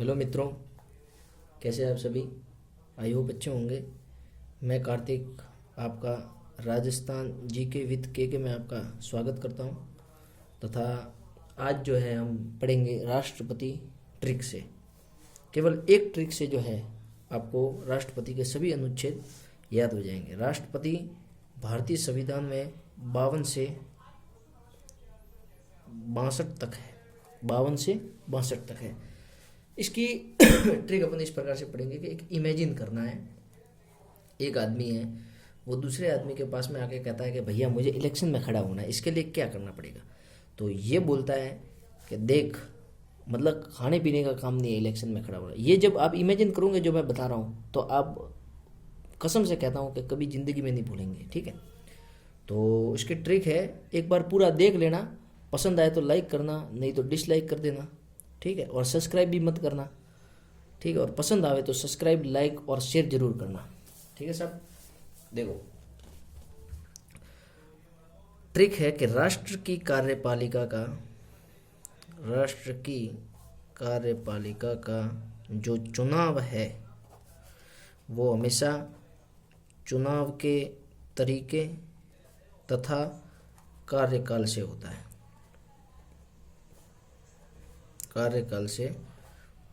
Hello मित्रों, कैसे हैं आप सभी। आई होप अच्छे होंगे। मैं कार्तिक आपका राजस्थान जीके विद के में आपका स्वागत करता हूं तथा आज जो है हम पढ़ेंगे राष्ट्रपति ट्रिक से। केवल एक ट्रिक से जो है आपको राष्ट्रपति के सभी अनुच्छेद याद हो जाएंगे। राष्ट्रपति भारतीय संविधान में 52 से 62 तक है, 52 से 62 तक है। इसकी ट्रिक अपन इस प्रकार से पढ़ेंगे कि एक इमेजिन करना है। एक आदमी है, वो दूसरे आदमी के पास में आके कहता है कि भैया मुझे इलेक्शन में खड़ा होना है, इसके लिए क्या करना पड़ेगा। तो ये बोलता है कि देख, मतलब खाने पीने का काम नहीं है इलेक्शन में खड़ा होना। ये जब आप इमेजिन करोगे जो मैं बता रहा हूँ, तो आप कसम से कहता हूँ कि कभी ज़िंदगी में नहीं भूलेंगे। ठीक है, तो इसकी ट्रिक है, एक बार पूरा देख लेना, पसंद आए तो लाइक करना, नहीं तो डिसलाइक कर देना। ठीक है, और सब्सक्राइब भी मत करना। ठीक है, और पसंद आवे तो सब्सक्राइब, लाइक और शेयर जरूर करना। ठीक है साहब, देखो ट्रिक है कि राष्ट्र की कार्यपालिका का जो चुनाव है वो हमेशा चुनाव के तरीके तथा कार्यकाल से होता है, कार्यकाल से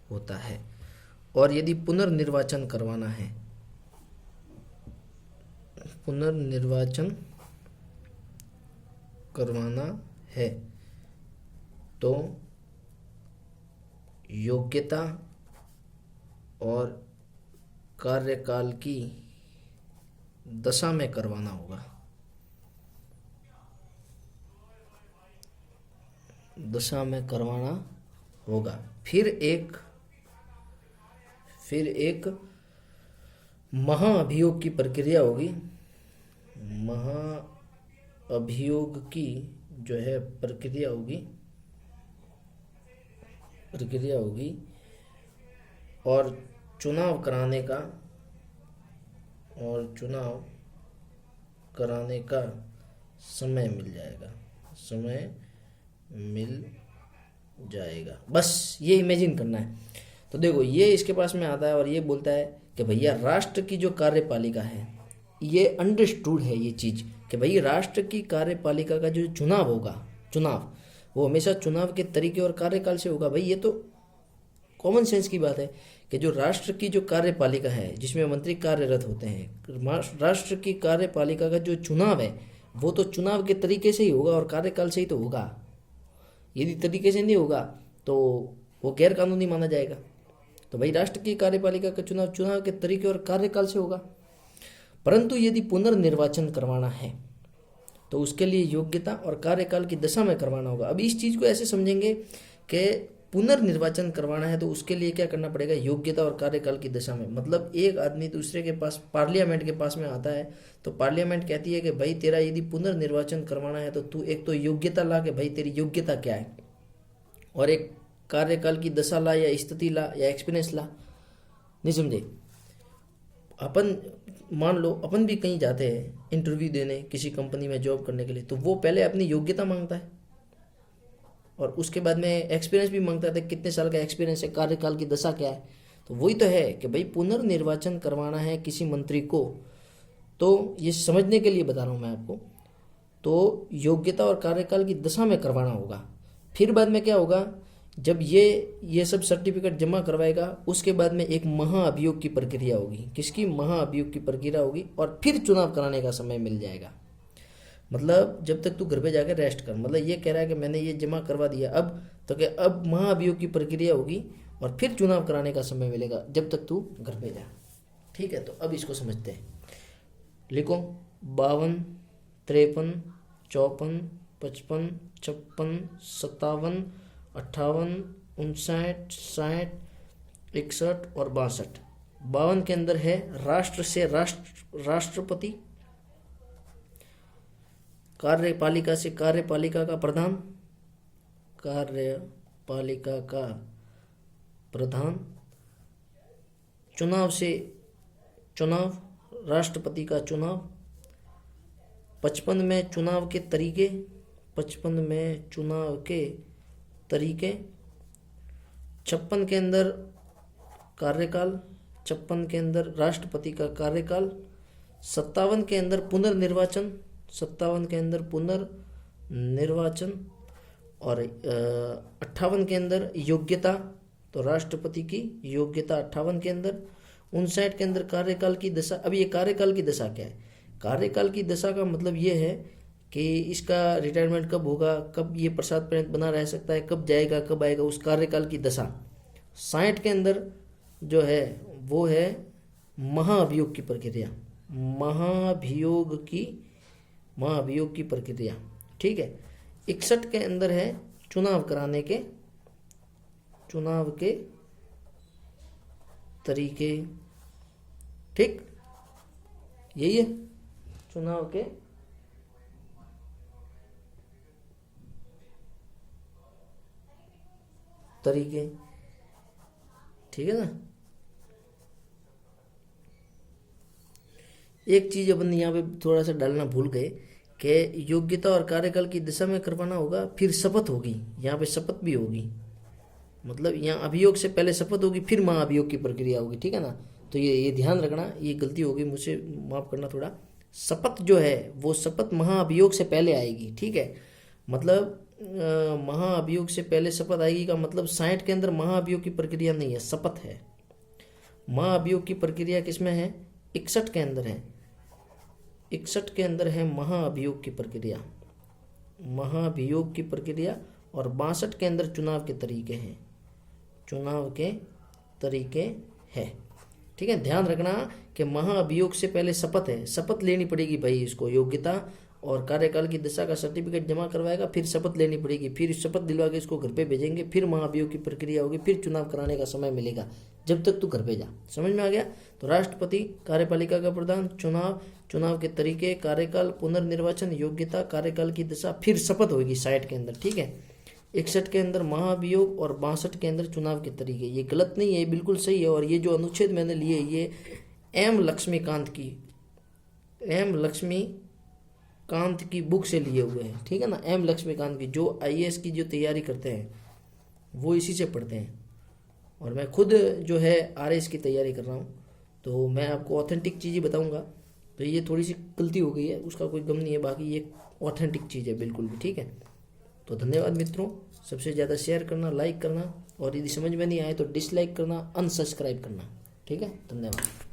होता है। और यदि पुनर्निर्वाचन करवाना है तो योग्यता और कार्यकाल की दशा में करवाना होगा, दशा में करवाना होगा। फिर एक महाअभियोग की प्रक्रिया होगी। महाअभियोग की जो है प्रक्रिया होगी और चुनाव कराने का समय मिल जाएगा। बस ये इमेजिन करना है। तो देखो, ये इसके पास में आता है और ये बोलता है कि भैया राष्ट्र की जो कार्यपालिका है, ये अंडरस्टूड है ये चीज़ कि भाई राष्ट्र की कार्यपालिका का जो चुनाव वो हमेशा चुनाव के तरीके और कार्यकाल से होगा। भाई ये तो कॉमन सेंस की बात है कि जो राष्ट्र की जो कार्यपालिका है जिसमें मंत्री कार्यरत होते हैं, राष्ट्र की कार्यपालिका का जो चुनाव है वो तो चुनाव के तरीके से ही होगा और कार्यकाल से ही तो होगा। यदि तरीके से नहीं होगा तो वो गैर कानूनी माना जाएगा। तो भाई राष्ट्र की कार्यपालिका का चुनाव के तरीके और कार्यकाल से होगा। परंतु यदि पुनर्निर्वाचन करवाना है तो उसके लिए योग्यता और कार्यकाल की दशा में करवाना होगा। अब इस चीज़ को ऐसे समझेंगे कि पुनर्निर्वाचन करवाना है तो उसके लिए क्या करना पड़ेगा, योग्यता और कार्यकाल की दशा में। मतलब एक आदमी दूसरे के पास, पार्लियामेंट के पास में आता है तो पार्लियामेंट कहती है कि भाई तेरा यदि पुनर्निर्वाचन करवाना है तो तू एक तो योग्यता ला के भाई तेरी योग्यता क्या है, और एक कार्यकाल की दशा ला या स्थिति ला या एक्सपीरियंस ला। नहीं समझे। अपन मान लो अपन भी कहीं जाते हैं इंटरव्यू देने, किसी कंपनी में जॉब करने के लिए, तो वो पहले अपनी योग्यता मांगता है और उसके बाद में एक्सपीरियंस भी मांगता है, कितने साल का एक्सपीरियंस है, कार्यकाल की दशा क्या है। तो वही तो है कि भाई पुनर्निर्वाचन करवाना है किसी मंत्री को, तो ये समझने के लिए बता रहा हूँ मैं आपको। तो योग्यता और कार्यकाल की दशा में करवाना होगा। फिर बाद में क्या होगा, जब ये सब सर्टिफिकेट जमा करवाएगा, उसके बाद में एक महाअभियोग की प्रक्रिया होगी। किसकी? महाअभियोग की प्रक्रिया होगी और फिर चुनाव कराने का समय मिल जाएगा। मतलब जब तक तू घर पे जाकर रेस्ट कर, मतलब ये कह रहा है कि मैंने ये जमा करवा दिया, अब तो क्या, अब महाअभियोग की प्रक्रिया होगी और फिर चुनाव कराने का समय मिलेगा जब तक तू घर पे जा। ठीक है, तो अब इसको समझते हैं। लिखो 52, 53, 54, 55, 56, 57, 58, 59, 60, 61 और 62। 52 के अंदर है राष्ट्र से राष्ट्रपति, कार्यपालिका से कार्यपालिका का प्रधान, चुनाव से चुनाव, राष्ट्रपति का चुनाव। 55 में चुनाव के तरीके, 56 में चुनाव के तरीके। 56 के अंदर कार्यकाल, 56 के अंदर राष्ट्रपति का कार्यकाल, 57 के अंदर पुनर्निर्वाचन, 57 के अंदर पुनर्निर्वाचन, और 58 के अंदर योग्यता, तो राष्ट्रपति की योग्यता 58 के अंदर, 59 के अंदर कार्यकाल की दशा। अब ये कार्यकाल की दशा क्या है? कार्यकाल की दशा का मतलब ये है कि इसका रिटायरमेंट कब होगा, कब ये प्रसाद पर्यंत बना रह सकता है, कब जाएगा, कब आएगा, उस कार्यकाल की दशा। 60 के अंदर जो है वो है महाभियोग की प्रक्रिया, महाभियोग की प्रक्रिया, ठीक है। 61 के अंदर है चुनाव कराने के तरीके, ठीक, यही है चुनाव के तरीके, ठीक है ना। एक चीज अपन यहाँ पे थोड़ा सा डालना भूल गए कि योग्यता और कार्यकाल की दिशा में करवाना होगा, फिर शपथ होगी, यहाँ पे शपथ भी होगी, मतलब यहाँ अभियोग से पहले शपथ होगी, फिर महाअभियोग की प्रक्रिया होगी, ठीक है ना। तो ये ध्यान रखना, ये गलती होगी, मुझे माफ करना थोड़ा। शपथ जो है वो शपथ महाअभियोग से पहले आएगी, ठीक है। मतलब महाअभियोग से पहले शपथ आएगी का मतलब 60 के अंदर महाअभियोग की प्रक्रिया नहीं है, शपथ है। महाअभियोग की प्रक्रिया किसमें है? 61 के अंदर है, 61 के अंदर है महाअभियोग की प्रक्रिया, महाअभियोग की प्रक्रिया। और 62 के अंदर चुनाव के तरीके हैं, चुनाव के तरीके हैं, ठीक है। ध्यान रखना कि महाअभियोग से पहले शपथ है, शपथ लेनी पड़ेगी भाई इसको, योग्यता और कार्यकाल की दशा का सर्टिफिकेट जमा करवाएगा, फिर शपथ लेनी पड़ेगी, फिर शपथ दिलवा के इसको घर पे भेजेंगे, फिर महाअभियोग की प्रक्रिया होगी, फिर चुनाव कराने का समय मिलेगा, जब तक तू घर पे जा। समझ में आ गया? तो राष्ट्रपति, कार्यपालिका का प्रधान, चुनाव के तरीके, कार्यकाल, पुनर्निर्वाचन, योग्यता, कार्यकाल की दशा, फिर शपथ होगी 60 के अंदर, ठीक है। 61 के अंदर महाअभियोग और 62 के अंदर चुनाव के तरीके। ये गलत नहीं है, बिल्कुल सही है। और ये जो अनुच्छेद मैंने लिए ये एम लक्ष्मीकांत की बुक से लिए हुए हैं, ठीक है ना। एम लक्ष्मीकांत की, जो आईएएस की जो तैयारी करते हैं वो इसी से पढ़ते हैं, और मैं खुद जो है आरएएस की तैयारी कर रहा हूँ, तो मैं आपको ऑथेंटिक चीज़ें बताऊँगा। तो ये थोड़ी सी गलती हो गई है, उसका कोई गम नहीं है, बाकी ये ऑथेंटिक चीज़ है बिल्कुल भी, ठीक है। तो धन्यवाद मित्रों, सबसे ज़्यादा शेयर करना, लाइक करना, और यदि समझ में नहीं आए तो डिसलाइक करना, अनसब्सक्राइब करना, ठीक है। धन्यवाद।